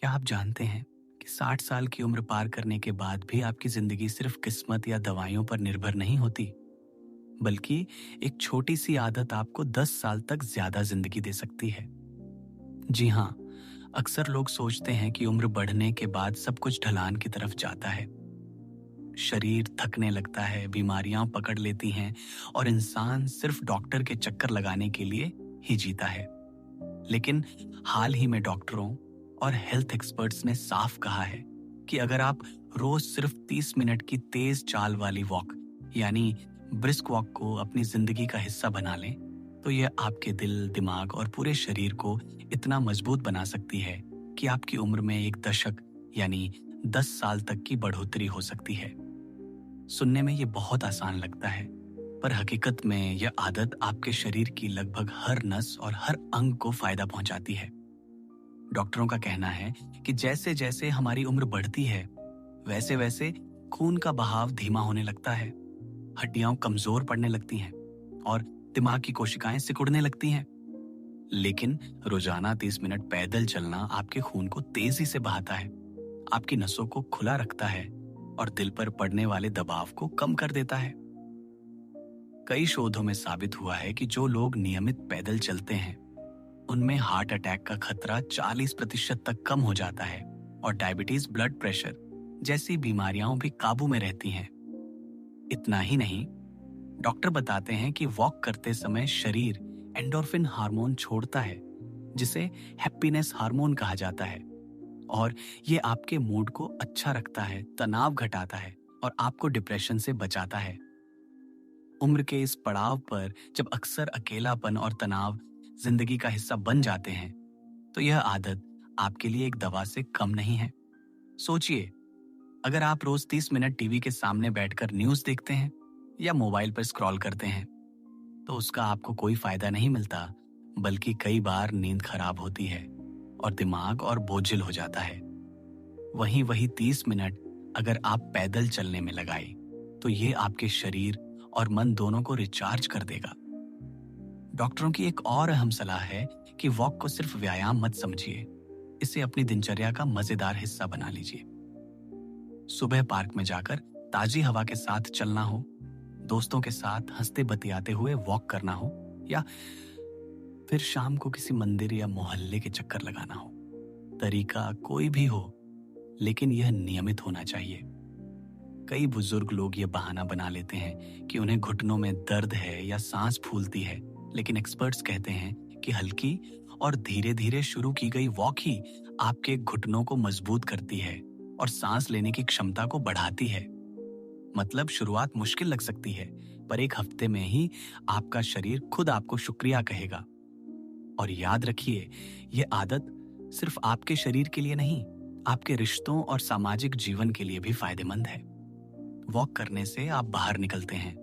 क्या आप जानते हैं कि 60 साल की उम्र पार करने के बाद भी आपकी जिंदगी सिर्फ किस्मत या दवाइयों पर निर्भर नहीं होती, बल्कि एक छोटी सी आदत आपको 10 साल तक ज्यादा जिंदगी दे सकती है। जी हाँ, अक्सर लोग सोचते हैं कि उम्र बढ़ने के बाद सब कुछ ढलान की तरफ जाता है। शरीर थकने लगता है, बीमारियां पकड़ लेती हैं और इंसान सिर्फ डॉक्टर के चक्कर लगाने के लिए ही जीता है। लेकिन हाल ही में डॉक्टरों और हेल्थ एक्सपर्ट्स ने साफ कहा है कि अगर आप रोज सिर्फ 30 मिनट की तेज चाल वाली वॉक यानी ब्रिस्क वॉक को अपनी जिंदगी का हिस्सा बना लें, तो यह आपके दिल, दिमाग और पूरे शरीर को इतना मजबूत बना सकती है कि आपकी उम्र में एक दशक यानी 10 साल तक की बढ़ोतरी हो सकती है। सुनने में ये बहुत आसान लगता है, पर हकीकत में यह आदत आपके शरीर की लगभग हर नस और हर अंग को फायदा पहुंचाती है। डॉक्टरों का कहना है कि जैसे जैसे हमारी उम्र बढ़ती है, वैसे वैसे खून का बहाव धीमा होने लगता है, हड्डियां कमजोर पड़ने लगती हैं और दिमाग की कोशिकाएं सिकुड़ने लगती हैं। लेकिन रोजाना 30 मिनट पैदल चलना आपके खून को तेजी से बहाता है, आपकी नसों को खुला रखता है और दिल पर पड़ने वाले दबाव को कम कर देता है। कई शोधों में साबित हुआ है कि जो लोग नियमित पैदल चलते हैं, उनमें हार्ट अटैक का खतरा 40% तक कम हो जाता है और डायबिटीज, ब्लड प्रेशर जैसी बीमारियां भी काबू में रहती हैं। इतना ही नहीं, डॉक्टर बताते हैं कि वॉक करते समय शरीर एंडोर्फिन हार्मोन छोड़ता है, जिसे हैप्पीनेस हार्मोन कहा जाता है, और ये आपके मूड को अच्छा रखता है, तनाव घटाता है और आपको डिप्रेशन से बचाता है। उम्र के इस पड़ाव पर जब अक्सर अकेलापन और तनाव जिंदगी का हिस्सा बन जाते हैं, तो यह आदत आपके लिए एक दवा से कम नहीं है। सोचिए, अगर आप रोज 30 मिनट टीवी के सामने बैठकर न्यूज़ देखते हैं या मोबाइल पर स्क्रॉल करते हैं, तो उसका आपको कोई फायदा नहीं मिलता, बल्कि कई बार नींद खराब होती है और दिमाग और बोझिल हो जाता है। वही 30 मिनट अगर आप पैदल चलने में लगाए, तो ये आपके शरीर और मन दोनों को रिचार्ज कर देगा। डॉक्टरों की एक और अहम सलाह है कि वॉक को सिर्फ व्यायाम मत समझिए, इसे अपनी दिनचर्या का मजेदार हिस्सा बना लीजिए। सुबह पार्क में जाकर ताजी हवा के साथ चलना हो, दोस्तों के साथ हंसते बतियाते हुए वॉक करना हो, या फिर शाम को किसी मंदिर या मोहल्ले के चक्कर लगाना हो। तरीका कोई भी हो, लेकिन यह नियमित होना चाहिए। कई बुजुर्ग लोग ये बहाना बना लेते हैं कि उन्हें घुटनों में दर्द है या सांस फूलती है, लेकिन एक्सपर्ट्स कहते हैं कि हल्की और धीरे धीरे शुरू की गई वॉक ही आपके घुटनों को मजबूत करती है और सांस लेने की क्षमता को बढ़ाती है। मतलब शुरुआत मुश्किल लग सकती है, पर एक हफ्ते में ही आपका शरीर खुद आपको शुक्रिया कहेगा। और याद रखिए, ये आदत सिर्फ आपके शरीर के लिए नहीं, आपके रिश्तों और सामाजिक जीवन के लिए भी फायदेमंद है। वॉक करने से आप बाहर निकलते हैं,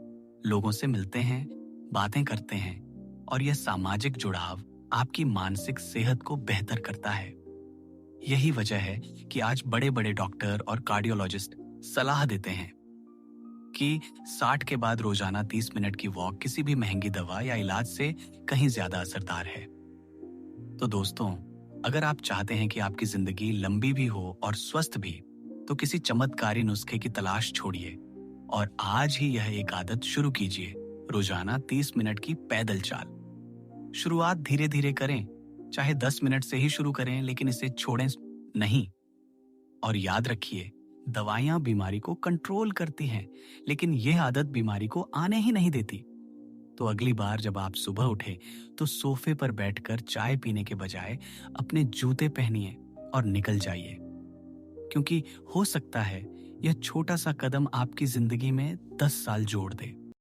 लोगों से मिलते हैं, बातें करते हैं, और यह सामाजिक जुड़ाव आपकी मानसिक सेहत को बेहतर करता है। यही वजह है कि आज बड़े बड़े डॉक्टर और कार्डियोलॉजिस्ट सलाह देते हैं कि 60 के बाद रोजाना 30 मिनट की वॉक किसी भी महंगी दवा या इलाज से कहीं ज्यादा असरदार है। तो दोस्तों, अगर आप चाहते हैं कि आपकी जिंदगी लंबी भी हो और स्वस्थ भी, तो किसी चमत्कारी नुस्खे की तलाश छोड़िए और आज ही यह एक आदत शुरू कीजिए, रोजाना 30 मिनट की पैदल चाल। शुरुआत धीरे धीरे करें, चाहे 10 मिनट से ही शुरू करें, लेकिन इसे छोड़ें नहीं। और याद रखिए, दवाइयां बीमारी को कंट्रोल करती हैं, लेकिन यह आदत बीमारी को आने ही नहीं देती। तो अगली बार जब आप सुबह उठे, तो सोफे पर बैठकर चाय पीने के बजाय अपने जूते पहनिए और निकल जाइए, क्योंकि हो सकता है यह छोटा सा कदम आपकी जिंदगी में 10 साल जोड़ दे।